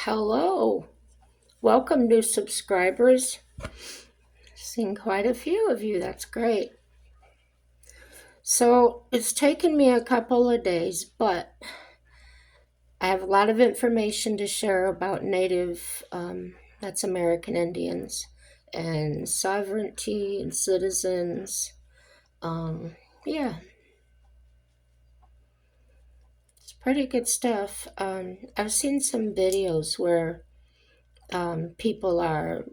Hello, welcome new subscribers. Seen quite a few of you, that's great. So it's taken me a couple of days, but I have a lot of information to share about Native, that's American Indians, and sovereignty and citizens. Yeah, it's pretty good stuff. I've seen some videos where people are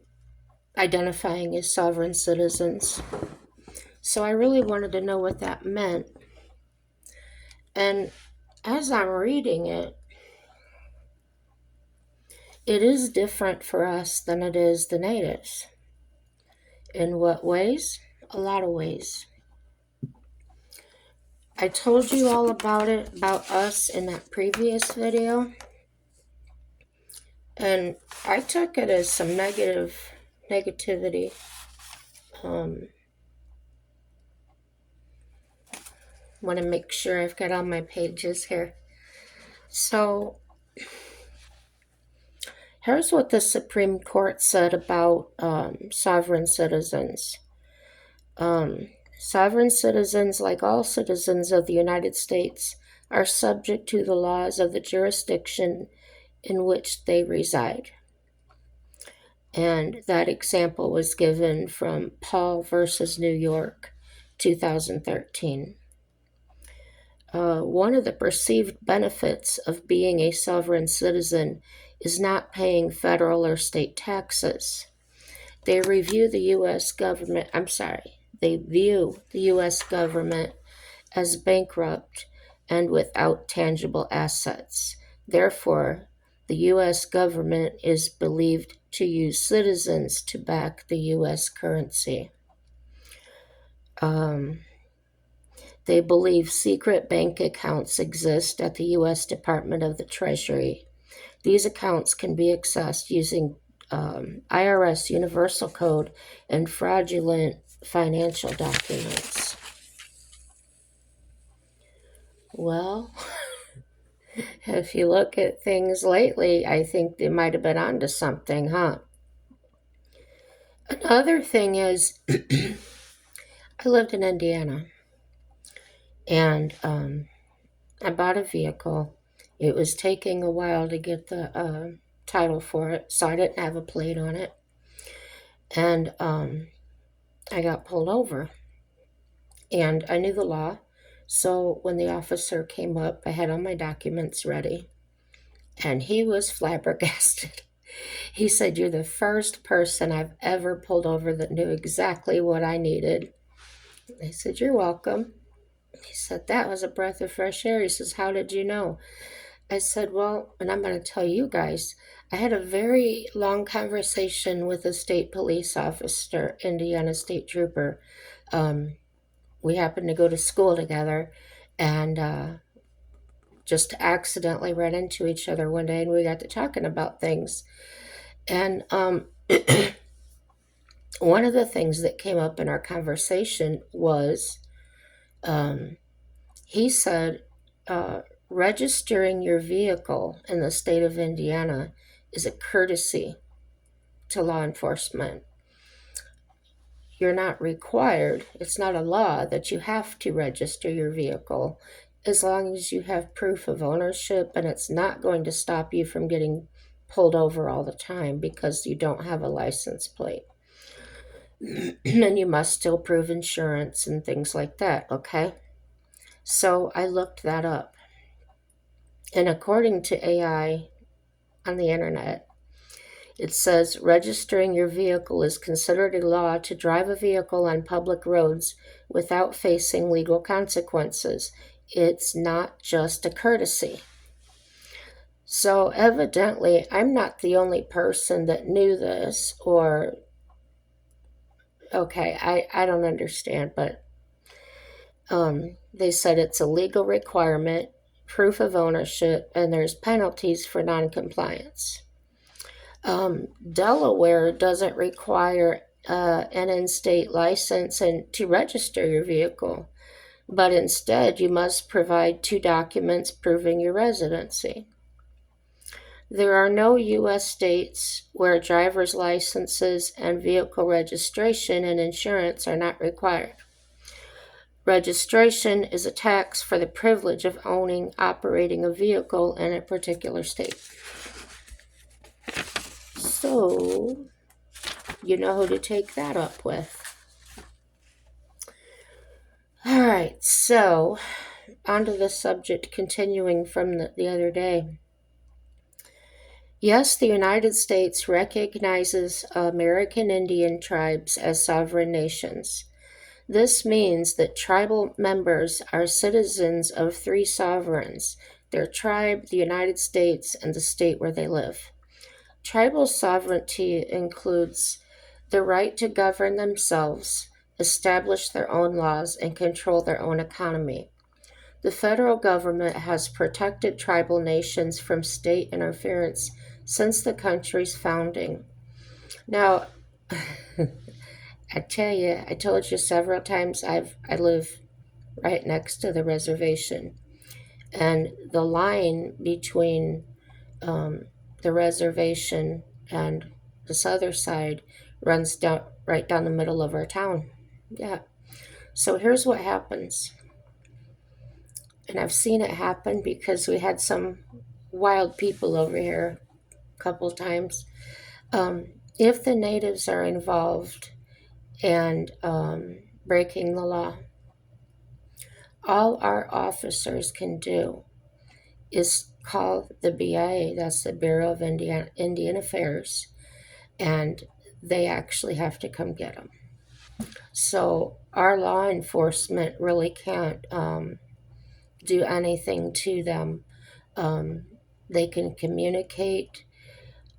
identifying as sovereign citizens. So I really wanted to know what that meant. And as I'm reading it, it is different for us than it is the natives. In what ways? A lot of ways. I told you all about it, about us in that previous video. And I took it as some negativity. Want to make sure I've got all my pages here. So here's what the Supreme Court said about sovereign citizens. Sovereign citizens, like all citizens of the United States, are subject to the laws of the jurisdiction in which they reside. And that example was given from Paul versus New York, 2013. One of the perceived benefits of being a sovereign citizen is not paying federal or state taxes. They view the U.S. government as bankrupt and without tangible assets. Therefore, the U.S. government is believed to use citizens to back the U.S. currency. They believe secret bank accounts exist at the U.S. Department of the Treasury. These accounts can be accessed using IRS Universal Code and fraudulent financial documents. Well, if you look at things lately, I think they might have been onto something, huh? Another thing is, I lived in Indiana, and I bought a vehicle. It was taking a while to get the title for it, so I didn't have a plate on it. And I got pulled over. And I knew the law, so when the officer came up, I had all my documents ready. And he was flabbergasted. He said, "You're the first person I've ever pulled over that knew exactly what I needed." I said, "You're welcome." He said, "That was a breath of fresh air." He says, "How did you know?" I said, "Well, and I'm going to tell you guys, I had a very long conversation with a state police officer, Indiana State Trooper. We happened to go to school together and just accidentally ran into each other one day, and we got to talking about things. And one of the things that came up in our conversation was he said, registering your vehicle in the state of Indiana is a courtesy to law enforcement. You're not required, it's not a law that you have to register your vehicle as long as you have proof of ownership, and it's not going to stop you from getting pulled over all the time because you don't have a license plate. And you must still prove insurance and things like that, okay? So I looked that up. And according to AI on the internet, it says registering your vehicle is considered a law to drive a vehicle on public roads without facing legal consequences. It's not just a courtesy. So evidently, I'm not the only person that knew this, or, okay, I don't understand, but they said it's a legal requirement, proof of ownership, and there's penalties for noncompliance. Delaware doesn't require an in-state license and to register your vehicle, but instead you must provide 2 documents proving your residency. There are no U.S. states where driver's licenses and vehicle registration and insurance are not required. Registration is a tax for the privilege of owning, operating a vehicle in a particular state. So, you know who to take that up with. All right, so onto the subject, continuing from the other day. Yes, the United States recognizes American Indian tribes as sovereign nations. This means that tribal members are citizens of three sovereigns: their tribe, the United States, and the state where they live. Tribal sovereignty includes the right to govern themselves, establish their own laws, and control their own economy. The federal government has protected tribal nations from state interference since the country's founding. Now, I tell you, I told you several times I live right next to the reservation, and the line between the reservation and this other side runs down right down the middle of our town. Yeah. So here's what happens, and I've seen it happen because we had some wild people over here a couple times. If the natives are involved and breaking the law, all our officers can do is call the BIA, that's the Bureau of Indian Affairs, and they actually have to come get them. So our law enforcement really can't do anything to them. They can communicate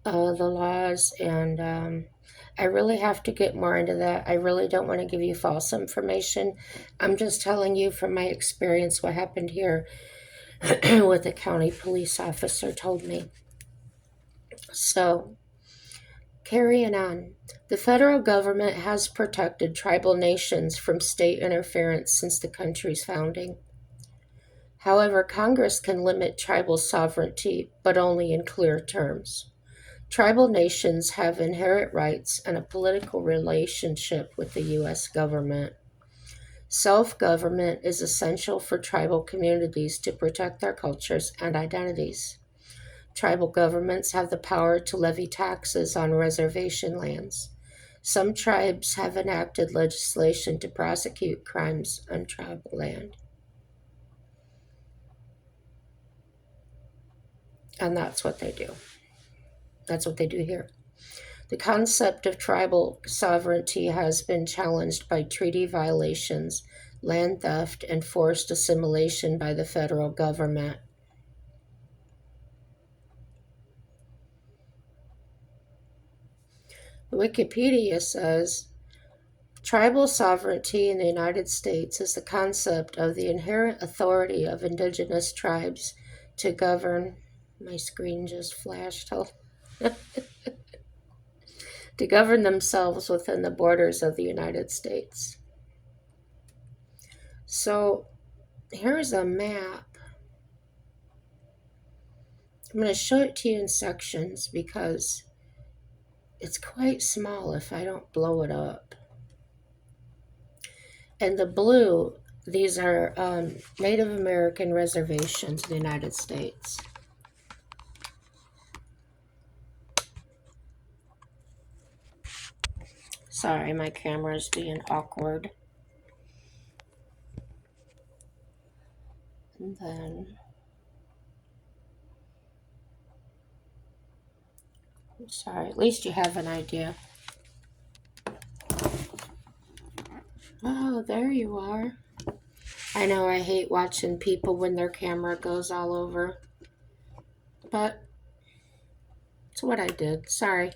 the laws, and I really have to get more into that. I really don't want to give you false information. I'm just telling you from my experience what happened here what the county police officer told me. So, carrying on. The federal government has protected tribal nations from state interference since the country's founding. However, Congress can limit tribal sovereignty, but only in clear terms. Tribal nations have inherent rights and a political relationship with the U.S. government. Self-government is essential for tribal communities to protect their cultures and identities. Tribal governments have the power to levy taxes on reservation lands. Some tribes have enacted legislation to prosecute crimes on tribal land. And that's what they do. That's what they do here. The concept of tribal sovereignty has been challenged by treaty violations, land theft, and forced assimilation by the federal government. Wikipedia says, tribal sovereignty in the United States is the concept of the inherent authority of indigenous tribes to govern. My screen just flashed. To govern themselves within the borders of the United States. So here's a map. I'm going to show it to you in sections because it's quite small if I don't blow it up. And the blue, these are Native American reservations in the United States. Sorry, my camera is being awkward. And then, sorry, at least you have an idea. Oh, there you are. I know I hate watching people when their camera goes all over. But it's what I did. Sorry.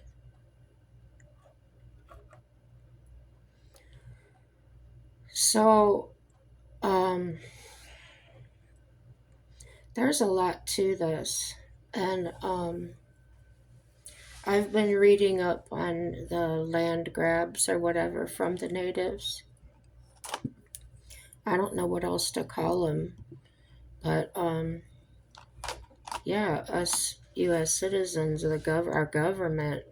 So, there's a lot to this. And I've been reading up on the land grabs or whatever from the natives. I don't know what else to call them. But, yeah, us, U.S. citizens. Our government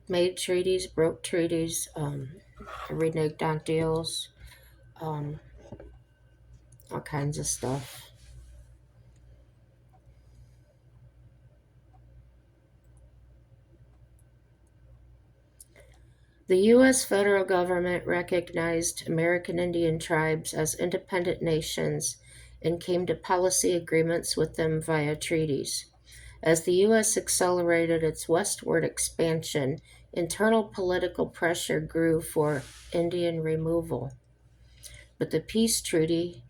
made treaties, broke treaties, reneged on deals, um, all kinds of stuff. The U.S. federal government recognized American Indian tribes as independent nations and came to policy agreements with them via treaties. As the U.S. accelerated its westward expansion, internal political pressure grew for Indian removal. But the peace treaty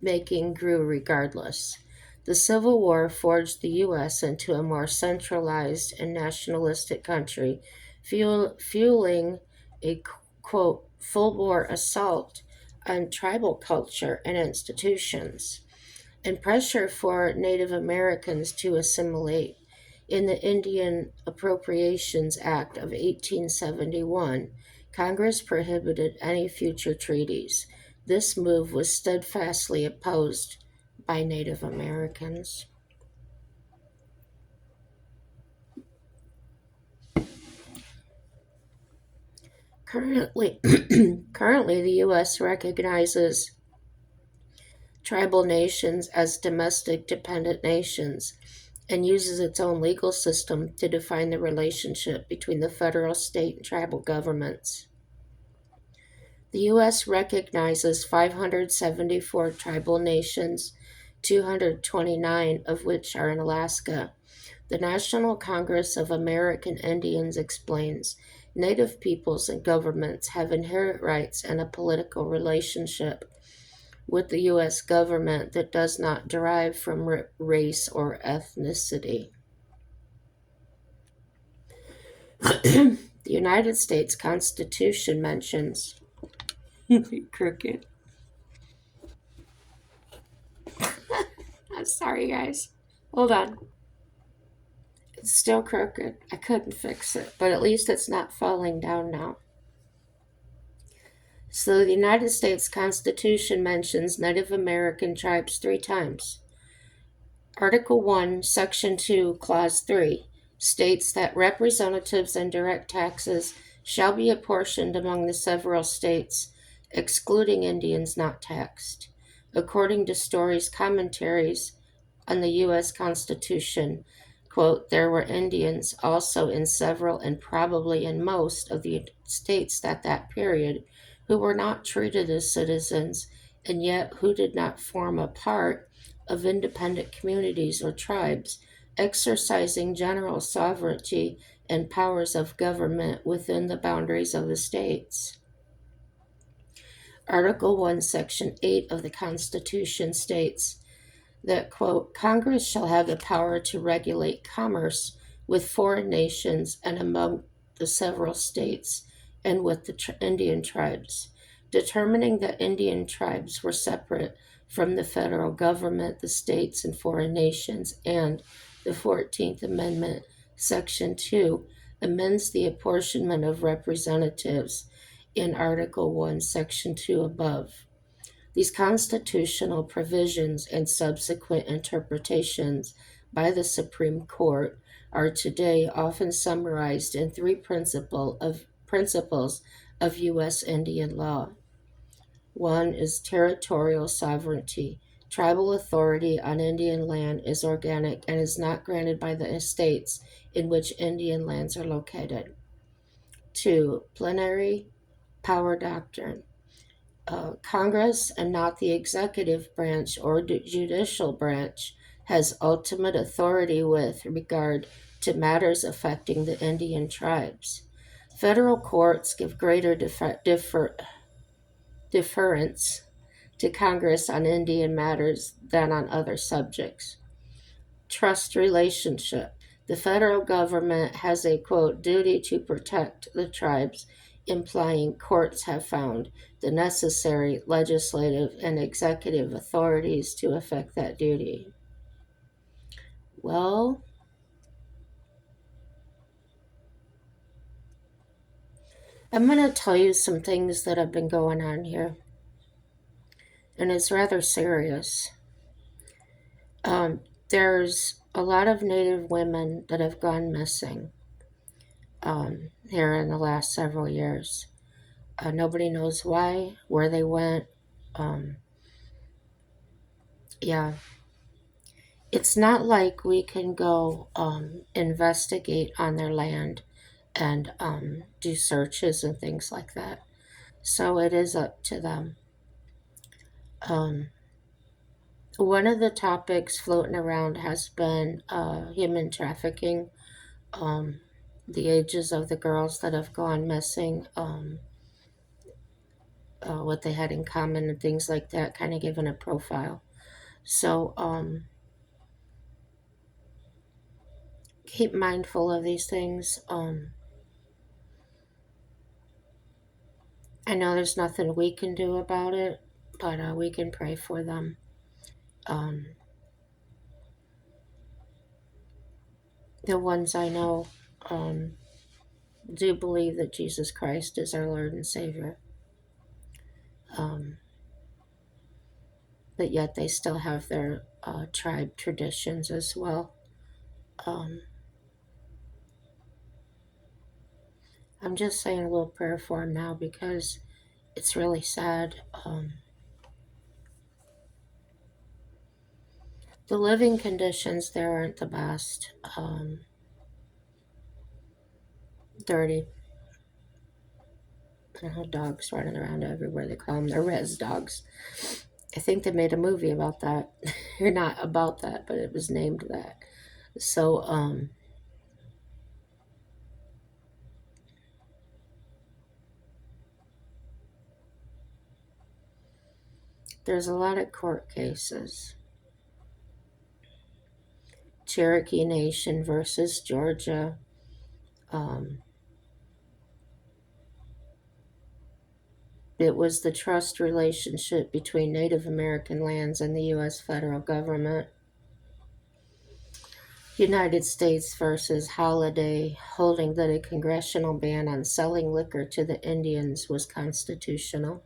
making grew regardless. The Civil War forged the U.S. into a more centralized and nationalistic country, fueling a quote, full bore assault on tribal culture and institutions, and pressure for Native Americans to assimilate. In the Indian Appropriations Act of 1871, Congress prohibited any future treaties. This move was steadfastly opposed by Native Americans. Currently, currently the U.S. recognizes tribal nations as domestic dependent nations and uses its own legal system to define the relationship between the federal, state, and tribal governments. The U.S. recognizes 574 tribal nations, 229 of which are in Alaska. The National Congress of American Indians explains Native peoples and governments have inherent rights and a political relationship with the U.S. government that does not derive from race or ethnicity. The United States Constitution mentions crooked. I'm sorry, guys. Hold on. It's still crooked. I couldn't fix it, but at least it's not falling down now. So the United States Constitution mentions Native American tribes 3 times. Article 1, Section 2, Clause 3 states that representatives and direct taxes shall be apportioned among the several states, excluding Indians not taxed. According to Story's commentaries on the U.S. Constitution, quote, there were Indians also in several and probably in most of the states at that period who were not treated as citizens and yet who did not form a part of independent communities or tribes, exercising general sovereignty and powers of government within the boundaries of the states. Article 1, Section 8 of the Constitution states that, quote, Congress shall have the power to regulate commerce with foreign nations and among the several states and with the Indian tribes, determining that Indian tribes were separate from the federal government, the states, and foreign nations, and the 14th Amendment, Section 2, amends the apportionment of representatives in Article 1, Section 2 above. These constitutional provisions and subsequent interpretations by the Supreme Court are today often summarized in 3 principles of U.S. Indian law. One is territorial sovereignty. Tribal authority on Indian land is organic and is not granted by the states in which Indian lands are located. 2. Plenary power doctrine. Congress and not the executive branch or judicial branch has ultimate authority with regard to matters affecting the Indian tribes. Federal courts give greater deference to Congress on Indian matters than on other subjects. Trust relationship. The federal government has a, quote, duty to protect the tribes, implying courts have found the necessary legislative and executive authorities to effect that duty. Well, I'm going to tell you some things that have been going on here, and it's rather serious. Um, there's a lot of Native women that have gone missing here in the last several years. Nobody knows why, where they went. Um, yeah, it's not like we can go investigate on their land and do searches and things like that. So it is up to them. Um, One of the topics floating around has been human trafficking, um, the ages of the girls that have gone missing, what they had in common, and things like that, kind of given a profile. So keep mindful of these things. I know there's nothing we can do about it, but we can pray for them. Um, the ones I know um, do believe that Jesus Christ is our Lord and Savior, um, but yet they still have their tribe traditions as well. Um, I'm just saying a little prayer for them now because it's really sad. The living conditions there aren't the best. Dirty. Dogs running around everywhere. They call them the res dogs. I think they made a movie about that. Or not about that, but it was named that. So, there's a lot of court cases. Cherokee Nation versus Georgia. Um, it was the trust relationship between Native American lands and the U.S. federal government. United States versus Holiday, holding that a congressional ban on selling liquor to the Indians was constitutional.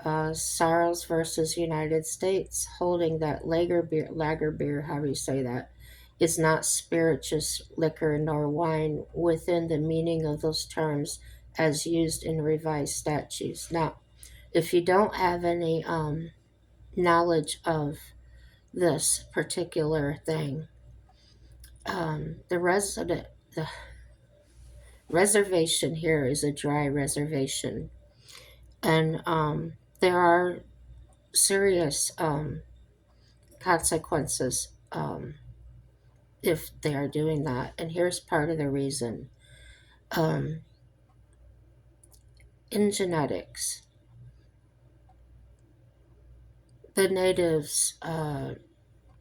Sarles versus United States, holding that lager beer, however you say that, is not spirituous liquor nor wine within the meaning of those terms as used in revised statutes. Now, if you don't have any knowledge of this particular thing, the reservation here is a dry reservation, and there are serious consequences if they are doing that. And here's part of the reason. Um, in genetics, the natives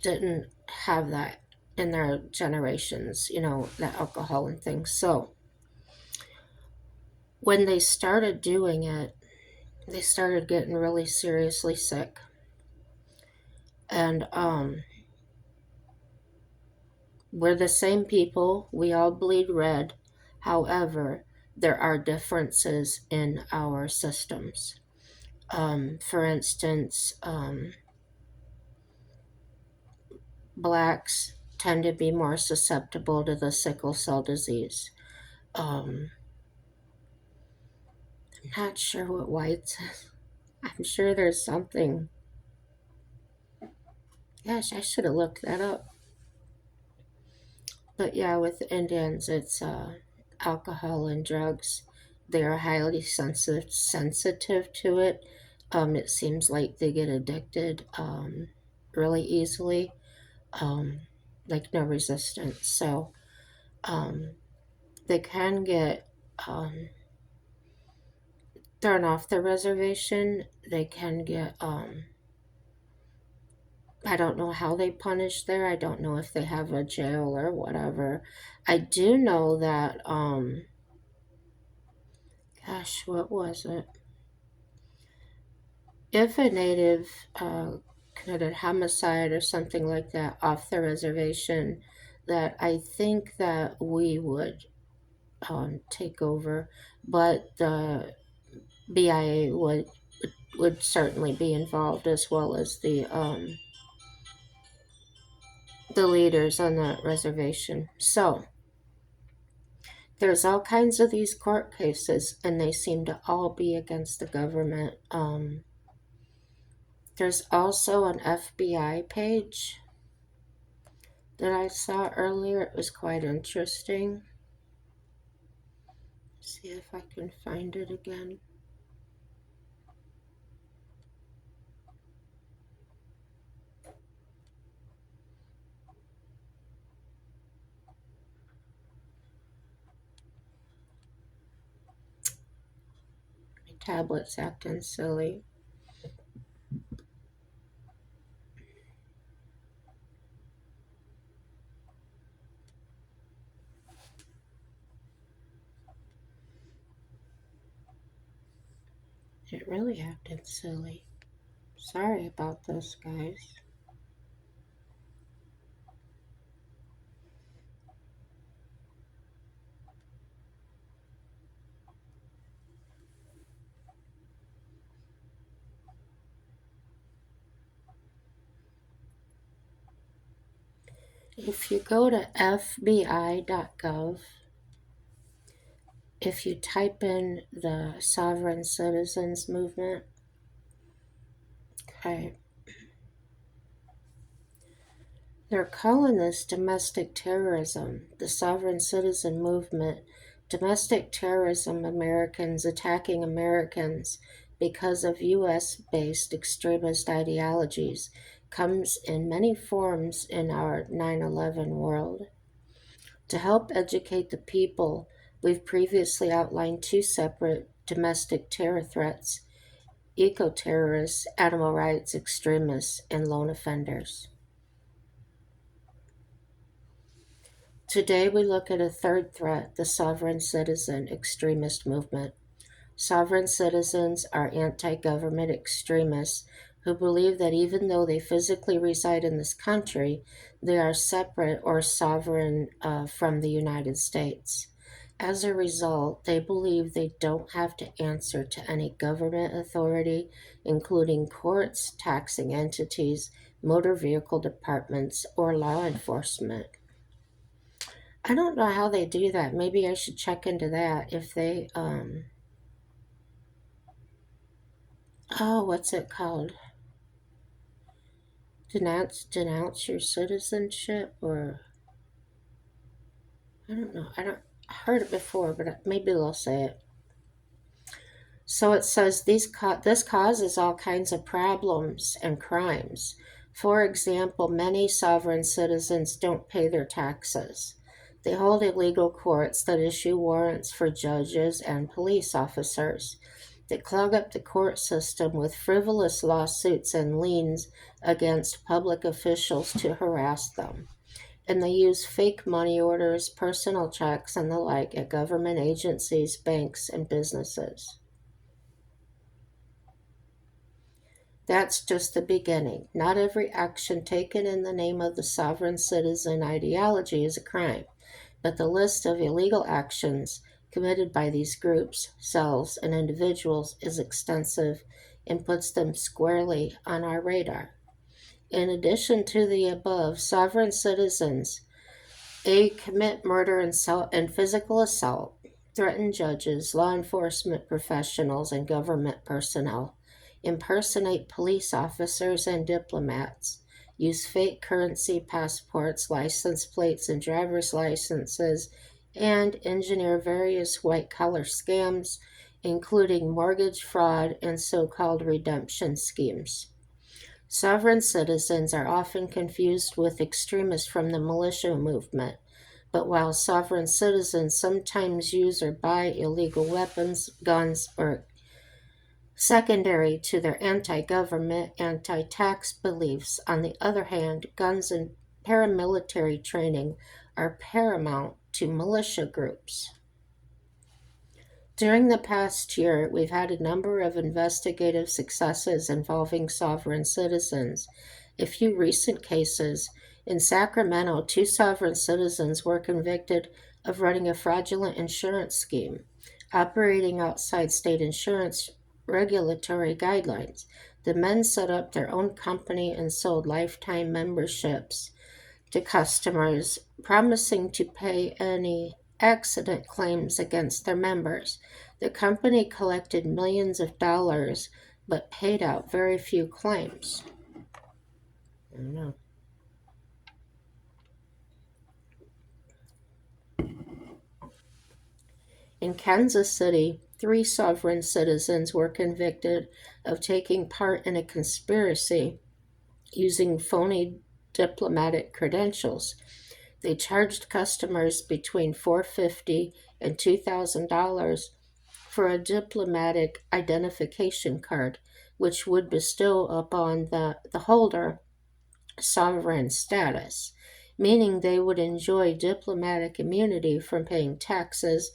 didn't have that in their generations, the alcohol and things. So when they started doing it, they started getting really seriously sick. And we're the same people, we all bleed red. However, there are differences in our systems. For instance, blacks tend to be more susceptible to the sickle cell disease. Um, I'm not sure what whites. I'm sure there's something. Gosh, I should have looked that up. But yeah, with Indians, it's alcohol and drugs. They are highly sensitive to it. It seems like they get addicted really easily, um, like no resistance. So um, they can get thrown off the reservation. They can get, I don't know how they punish there. I don't know if they have a jail or whatever. I do know that, gosh, what was it? If a native committed homicide or something like that off the reservation, that I think that we would take over, but the BIA would certainly be involved as well as the the leaders on the reservation. So there's all kinds of these court cases, and they seem to all be against the government. There's also an FBI page that I saw earlier. It was quite interesting. See if I can find it again. My tablet's acting silly. It really acted silly. Sorry about this, guys. If you go to FBI.gov, if you type in the sovereign citizens movement, okay, they're calling this domestic terrorism, the sovereign citizen movement, domestic terrorism, Americans attacking Americans because of US based extremist ideologies, comes in many forms in our 9/11 world. To help educate the people, we've previously outlined two separate domestic terror threats: eco terrorists, animal rights extremists, and lone offenders. Today, we look at a third threat: the sovereign citizen extremist movement. Sovereign citizens are anti government extremists who believe that even though they physically reside in this country, they are separate or sovereign from the United States. As a result, they believe they don't have to answer to any government authority, including courts, taxing entities, motor vehicle departments, or law enforcement. I don't know how they do that. Maybe I should check into that. If they, what's it called? Denounce your citizenship, or I don't know. I heard it before, but maybe they'll say it. So it says this causes all kinds of problems and crimes. For example, many sovereign citizens don't pay their taxes. They hold illegal courts that issue warrants for judges and police officers. They clog up the court system with frivolous lawsuits and liens against public officials to harass them. And they use fake money orders, personal checks, and the like at government agencies, banks, and businesses. That's just the beginning. Not every action taken in the name of the sovereign citizen ideology is a crime, but the list of illegal actions committed by these groups, cells, and individuals is extensive and puts them squarely on our radar. In addition to the above, sovereign citizens commit murder and physical assault, threaten judges, law enforcement professionals, and government personnel, impersonate police officers and diplomats, use fake currency passports, license plates, and driver's licenses, and engineer various white collar scams, including mortgage fraud and so called redemption schemes. Sovereign citizens are often confused with extremists from the militia movement, but while sovereign citizens sometimes use or buy illegal weapons, guns, or secondary to their anti government, anti tax beliefs, on the other hand, guns and paramilitary training are paramount to militia groups. During the past year, we've had a number of investigative successes involving sovereign citizens. A few recent cases: in Sacramento, two sovereign citizens were convicted of running a fraudulent insurance scheme, operating outside state insurance regulatory guidelines. The men set up their own company and sold lifetime memberships to customers, promising to pay any accident claims against their members. The company collected millions of dollars but paid out very few claims. I don't know. In Kansas City, three sovereign citizens were convicted of taking part in a conspiracy using phony diplomatic credentials. They charged customers between $450 and $2,000 for a diplomatic identification card, which would bestow upon the holder sovereign status, meaning they would enjoy diplomatic immunity from paying taxes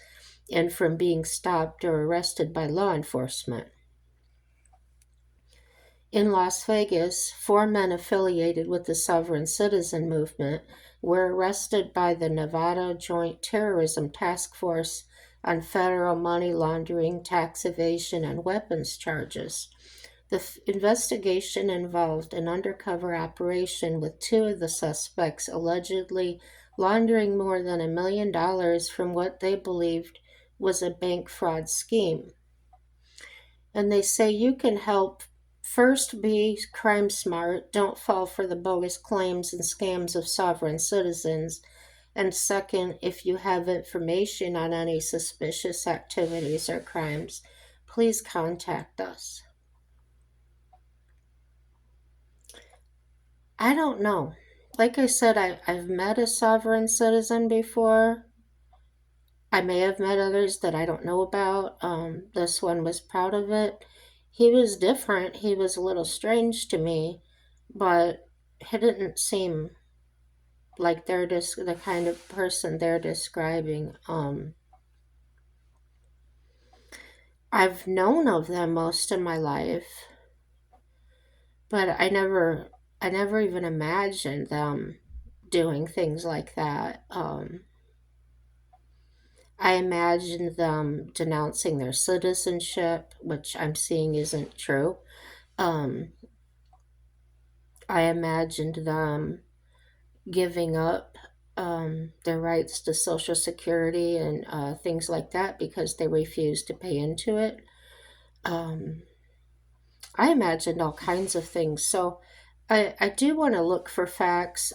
and from being stopped or arrested by law enforcement. In Las Vegas, four men affiliated with the Sovereign Citizen Movement were arrested by the Nevada Joint Terrorism Task Force on federal money laundering, tax evasion, and weapons charges. The investigation involved an undercover operation with two of the suspects allegedly laundering more than $1 million from what they believed was a bank fraud scheme. And they say you can help. First, be crime smart, don't fall for the bogus claims and scams of sovereign citizens. And second, if you have information on any suspicious activities or crimes, please contact us. I don't know. Like I said, I've met a sovereign citizen before. I may have met others that I don't know about. This one was proud of it. He was different. He was a little strange to me, but he didn't seem like they're just the kind of person they're describing. I've known of them most of my life, but I never even imagined them doing things like that. I imagined them denouncing their citizenship, which I'm seeing isn't true. Um, I imagined them giving up their rights to Social Security and things like that because they refused to pay into it. Um, I imagined all kinds of things. So I do want to look for facts.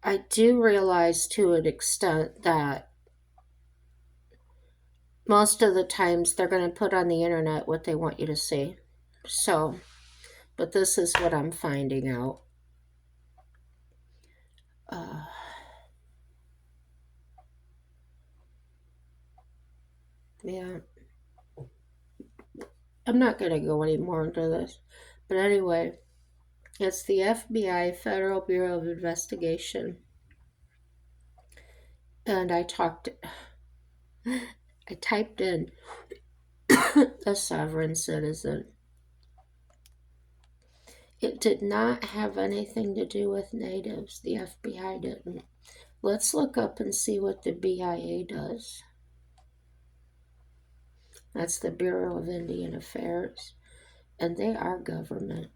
I do realize to an extent that most of the times they're going to put on the internet what they want you to see. So, but this is what I'm finding out. Uh, yeah, I'm not going to go any more into this. But anyway, it's the FBI, Federal Bureau of Investigation. And I typed in a sovereign citizen. It did not have anything to do with natives. The FBI didn't. Let's look up and see what the BIA does. That's the Bureau of Indian Affairs. And they are government.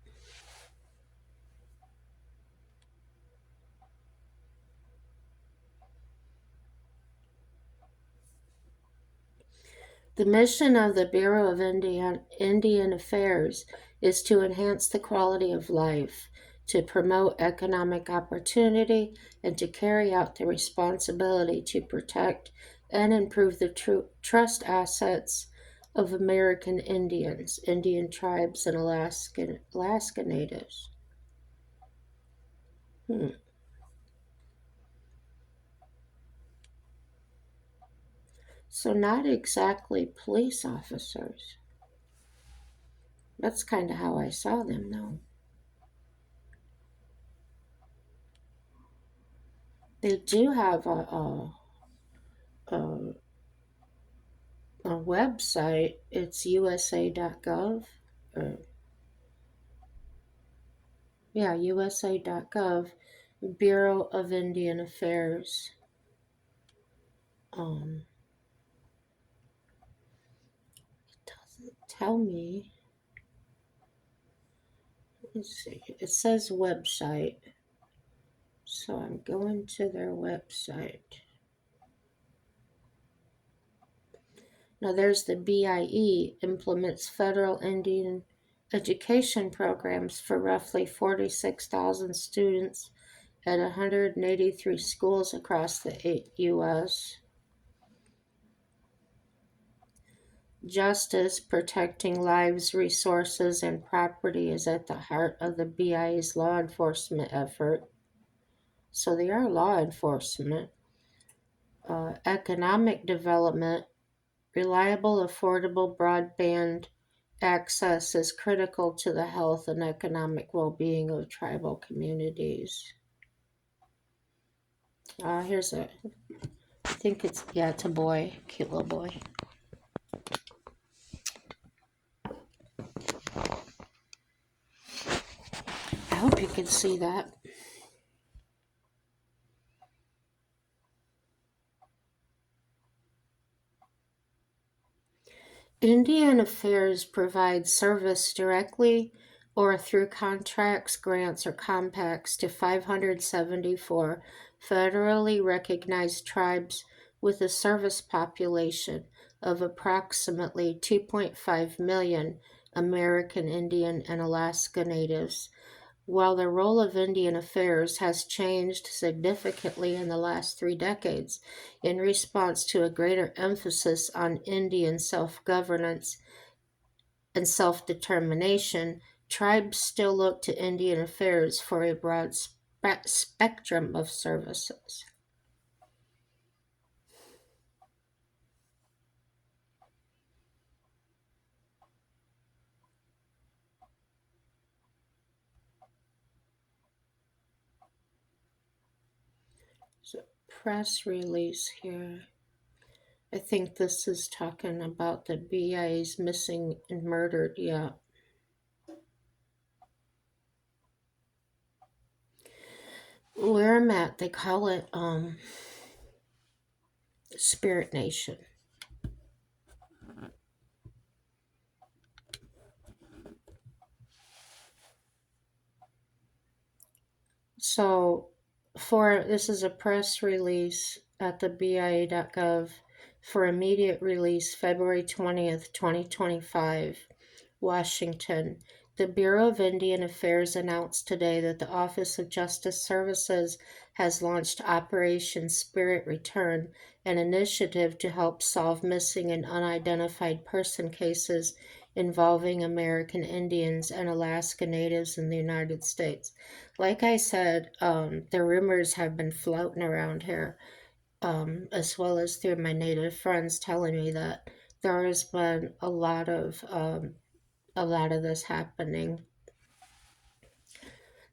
The mission of the Bureau of Indian Affairs is to enhance the quality of life, to promote economic opportunity, and to carry out the responsibility to protect and improve the trust assets of American Indians, Indian tribes, and Alaska Natives. Hmm. So, not exactly police officers. That's kind of how I saw them, though. They do have a, a website. It's usa.gov. Or, yeah, usa.gov, Bureau of Indian Affairs. It doesn't tell me. Let's see. It says website. So I'm going to their website. Now there's the BIE implements federal Indian education programs for roughly 46,000 students at 183 schools across the U.S. Justice, protecting lives, resources, and property is at the heart of the BIA's law enforcement effort. So they are law enforcement. Economic development, reliable, affordable broadband access is critical to the health and economic well-being of tribal communities. Here's a, I think it's a boy, cute little boy. I hope you can see that. Indian Affairs provides service directly or through contracts, grants, or compacts to 574 federally recognized tribes with a service population of approximately 2.5 million American Indian and Alaska Natives. While the role of Indian Affairs has changed significantly in the last 3 decades in response to a greater emphasis on Indian self-governance and self-determination, tribes still look to Indian Affairs for a broad spectrum of services. So, press release here. I think this is talking about the BIA's missing and murdered. Yeah. Where I'm at, they call it Spirit Nation. So, this is a press release at the BIA.gov for immediate release February 20th, 2025, Washington. The Bureau of Indian Affairs announced today that the Office of Justice Services has launched Operation Spirit Return, an initiative to help solve missing and unidentified person cases involving American Indians and Alaska Natives in the United States. Like I said, the rumors have been floating around here, as well as through my Native friends telling me that there has been a lot of this happening.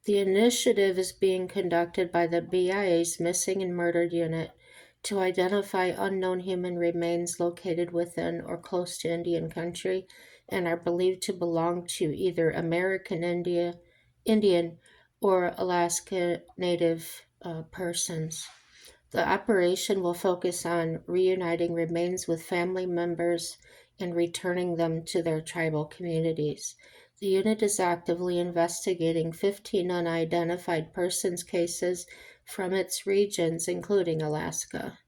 The initiative is being conducted by the BIA's Missing and Murdered Unit to identify unknown human remains located within or close to Indian country and are believed to belong to either American Indian or Alaska Native persons. The operation will focus on reuniting remains with family members and returning them to their tribal communities. The unit is actively investigating 15 unidentified persons cases from its regions, including Alaska.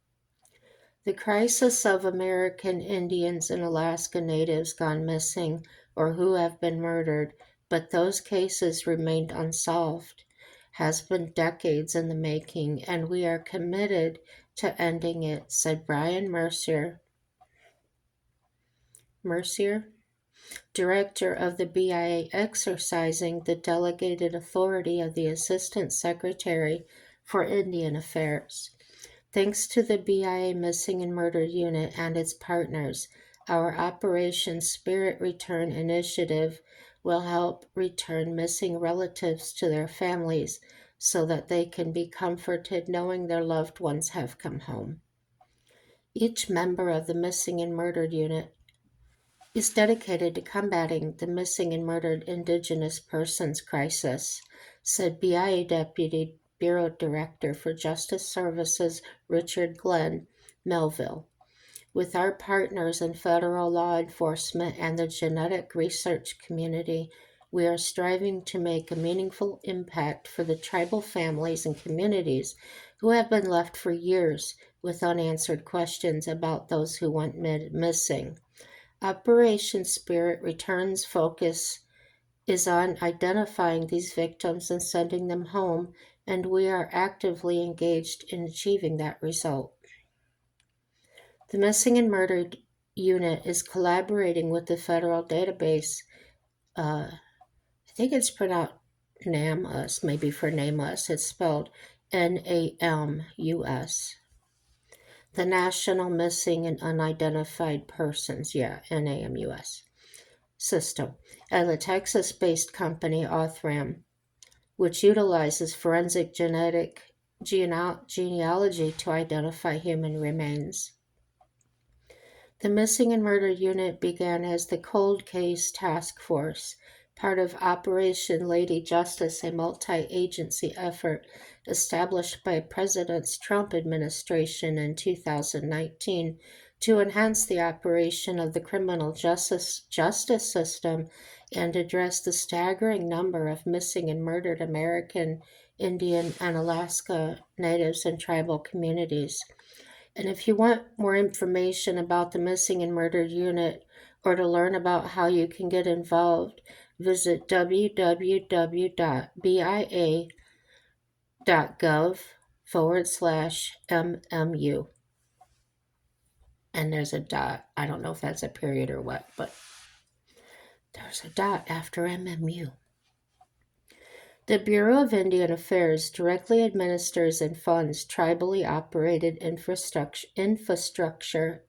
The crisis of American Indians and Alaska Natives gone missing or who have been murdered, but those cases remained unsolved, has been decades in the making, and we are committed to ending it, said Brian Mercier, director of the BIA, exercising the delegated authority of the Assistant Secretary for Indian Affairs. Thanks to the BIA Missing and Murdered Unit and its partners, our Operation Spirit Return initiative will help return missing relatives to their families so that they can be comforted knowing their loved ones have come home. Each member of the Missing and Murdered Unit is dedicated to combating the missing and murdered Indigenous persons crisis, said BIA Deputy Bureau Director for Justice Services Richard Glenn Melville. With our partners in federal law enforcement and the genetic research community, We are striving to make a meaningful impact for the tribal families and communities who have been left for years with unanswered questions about those who went missing. Operation Spirit Return's focus is on identifying these victims and sending them home, and we are actively engaged in achieving that result. The Missing and Murdered Unit is collaborating with the federal database. I think it's pronounced NAMUS, maybe for nameless. It's spelled NAMUS. The National Missing and Unidentified Persons, yeah, NAMUS system, and the Texas based company Othram, which utilizes forensic genealogy to identify human remains. The Missing and Murdered Unit began as the Cold Case Task Force, part of Operation Lady Justice, a multi-agency effort established by President Trump administration in 2019 to enhance the operation of the criminal justice system and address the staggering number of missing and murdered American, Indian, and Alaska Natives and tribal communities. And if you want more information about the Missing and Murdered Unit or to learn about how you can get involved, visit www.bia.gov/MMU. And there's a dot. I don't know if that's a period or what, but there's a dot after MMU. The Bureau of Indian Affairs directly administers and funds tribally operated infrastructure,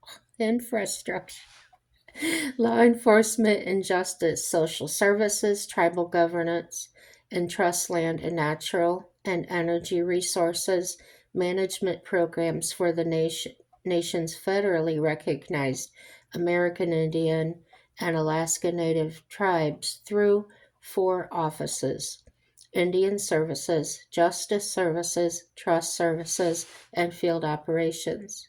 law enforcement and justice, social services, tribal governance, and trust land and natural and energy resources management programs for the nation's federally recognized American Indian and Alaska Native tribes through 4 offices: Indian Services, Justice Services, Trust Services, and Field Operations.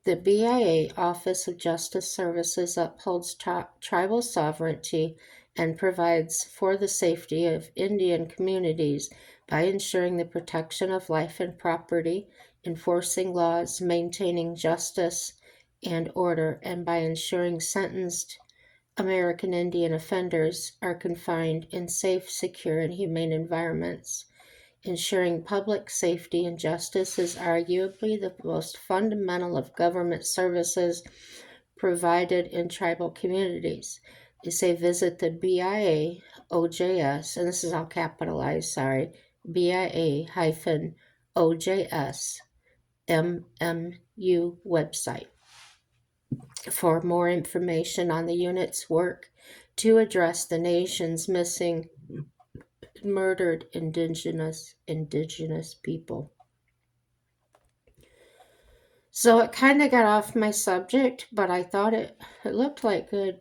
The BIA Office of Justice Services upholds tribal sovereignty and provides for the safety of Indian communities by ensuring the protection of life and property, enforcing laws, maintaining justice and order, and by ensuring sentenced American Indian offenders are confined in safe, secure, and humane environments. Ensuring public safety and justice is arguably the most fundamental of government services provided in tribal communities. They say visit the BIA OJS, and this is all capitalized, sorry, BIA-OJS MMU website for more information on the unit's work to address the nation's missing, murdered indigenous people. So it kind of got off my subject, but I thought it looked like good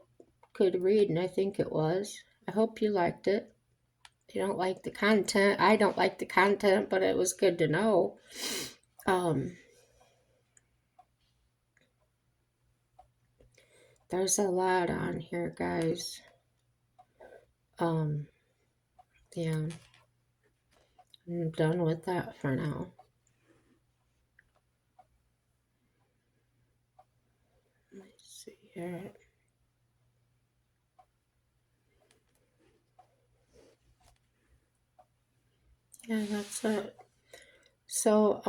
read, and I think it was. I hope you liked it. If you don't like the content, I don't like the content, but it was good to know. There's a lot on here, guys. Yeah, I'm done with that for now. Let's see here. Yeah, that's it. So,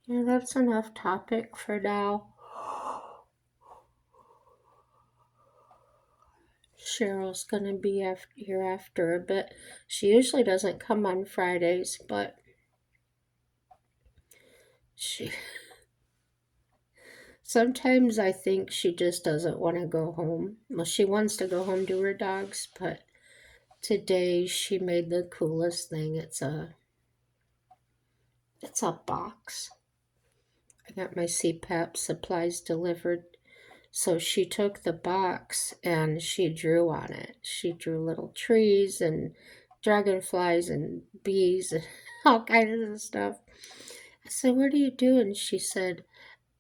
yeah, that's enough topic for now. Cheryl's gonna be here after a bit. She usually doesn't come on Fridays, but she sometimes I think she just doesn't want to go home. Well, she wants to go home to her dogs, but today she made the coolest thing. It's a box. I got my CPAP supplies delivered. So she took the box and she drew on it. She drew little trees and dragonflies and bees and all kinds of stuff. I said, "What are you doing?" She said,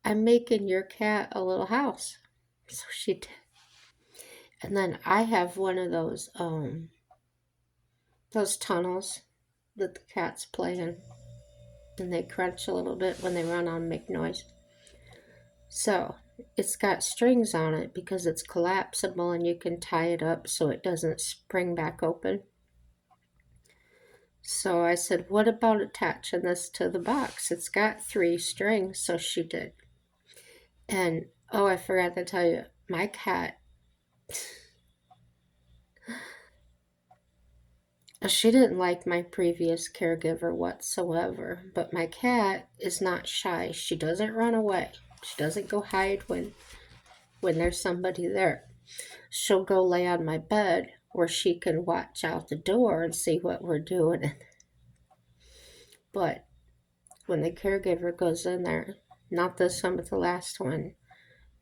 "I'm making your cat a little house." So she did. And then I have one of those tunnels that the cats play in, and they crunch a little bit when they run on and make noise. So it's got strings on it because it's collapsible and you can tie it up so it doesn't spring back open. So I said, what about attaching this to the box? It's got 3 strings, so she did. And oh, I forgot to tell you, my cat, she didn't like my previous caregiver whatsoever, but my cat is not shy. She doesn't run away. She doesn't go hide when there's somebody there. She'll go lay on my bed where she can watch out the door and see what we're doing. But when the caregiver goes in there, not this one, but the last one,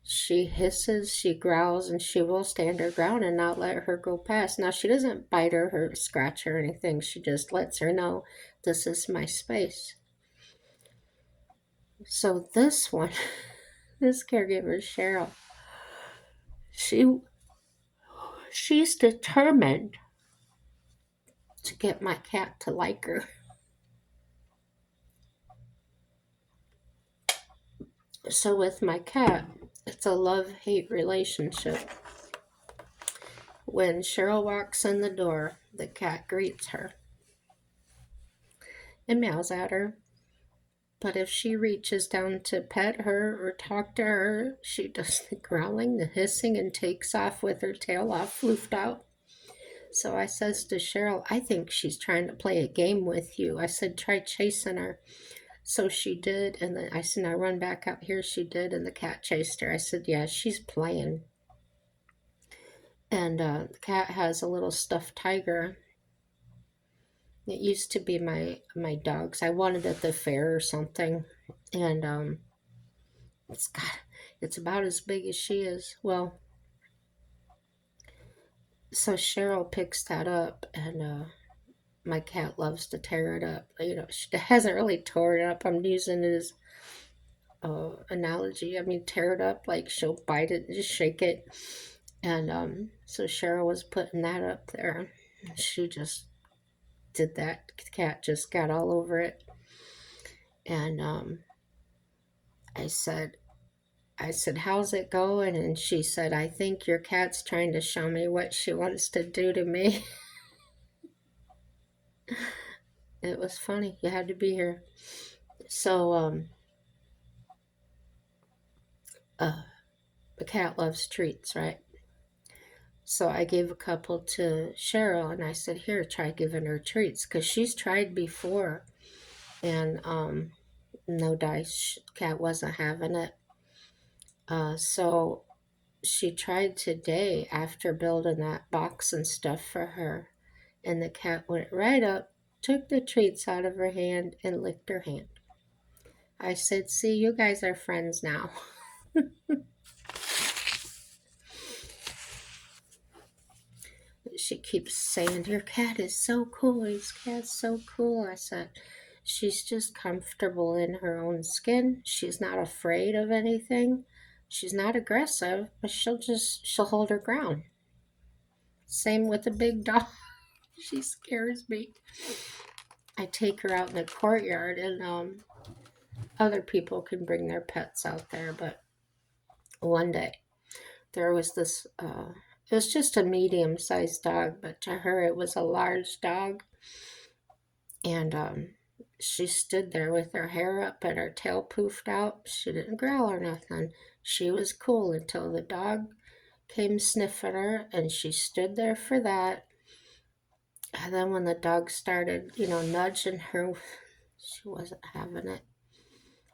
she hisses, she growls, and she will stand her ground and not let her go past. Now, she doesn't bite her or scratch her or anything. She just lets her know this is my space. So this one, this caregiver, Cheryl, she she's determined to get my cat to like her. So with my cat, it's a love-hate relationship. When Cheryl walks in the door, the cat greets her and meows at her. But if she reaches down to pet her or talk to her, she does the growling, the hissing, and takes off with her tail all floofed out. So I says to Cheryl, I think she's trying to play a game with you. I said, try chasing her. So she did, and then I said, now run back out here. She did, and the cat chased her. I said, yeah, she's playing. And the cat has a little stuffed tiger. It used to be my dog's. I wanted at the fair or something, and it's got it's about as big as she is. Well, so Cheryl picks that up, and my cat loves to tear it up. She hasn't really tore it up. I'm using it as analogy. I mean, tear it up like she'll bite it and just shake it. And so Cheryl was putting that up there. She just did that. The cat just got all over it. And I said, how's it going? And she said, I think your cat's trying to show me what she wants to do to me. It was funny. You had to be here. So, the cat loves treats, right? So I gave a couple to Cheryl, and I said, here, try giving her treats. Because she's tried before, and no dice. Cat wasn't having it. So she tried today after building that box and stuff for her. And the cat went right up, took the treats out of her hand, and licked her hand. I said, see, you guys are friends now. She keeps saying, your cat is so cool. His cat's so cool. I said, she's just comfortable in her own skin. She's not afraid of anything. She's not aggressive, but she'll hold her ground. Same with the big dog. She scares me. I take her out in the courtyard, and other people can bring their pets out there. But one day, there was this, it was just a medium-sized dog, but to her it was a large dog. And she stood there with her hair up and her tail poofed out. She didn't growl or nothing. She was cool until the dog came sniffing her, and she stood there for that. And then when the dog started, nudging her, she wasn't having it.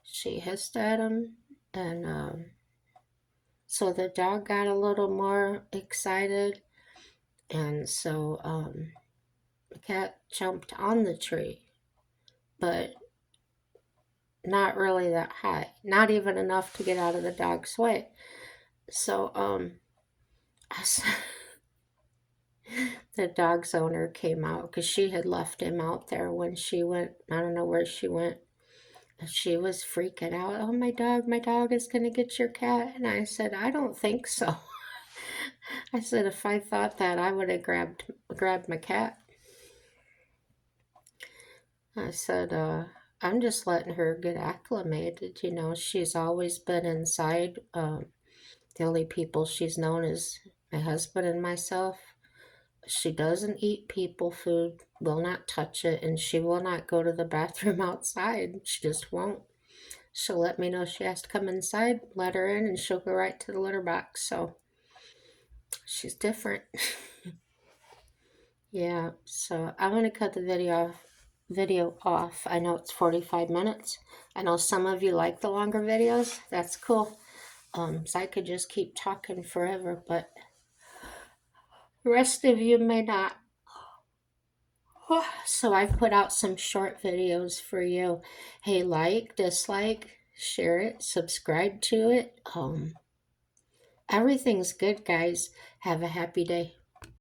She hissed at him, and so the dog got a little more excited, and so the cat jumped on the tree, but not really that high, not even enough to get out of the dog's way. So the dog's owner came out because she had left him out there when she went. I don't know where she went. She was freaking out. Oh, my dog is going to get your cat. And I said, I don't think so. I said, if I thought that, I would have grabbed my cat. I said, I'm just letting her get acclimated. You know, she's always been inside. The only people she's known is my husband and myself. She doesn't eat people food, will not touch it, and she will not go to the bathroom outside. She just won't. She'll let me know she has to come inside, let her in, and she'll go right to the litter box. So she's different. Yeah, so I'm gonna cut the video off. I know it's 45 minutes. I know some of you like the longer videos. That's cool. So I could just keep talking forever, but the rest of you may not. So I've put out some short videos for you. Hey, like, dislike, share it, subscribe to it. Everything's good, guys. Have a happy day.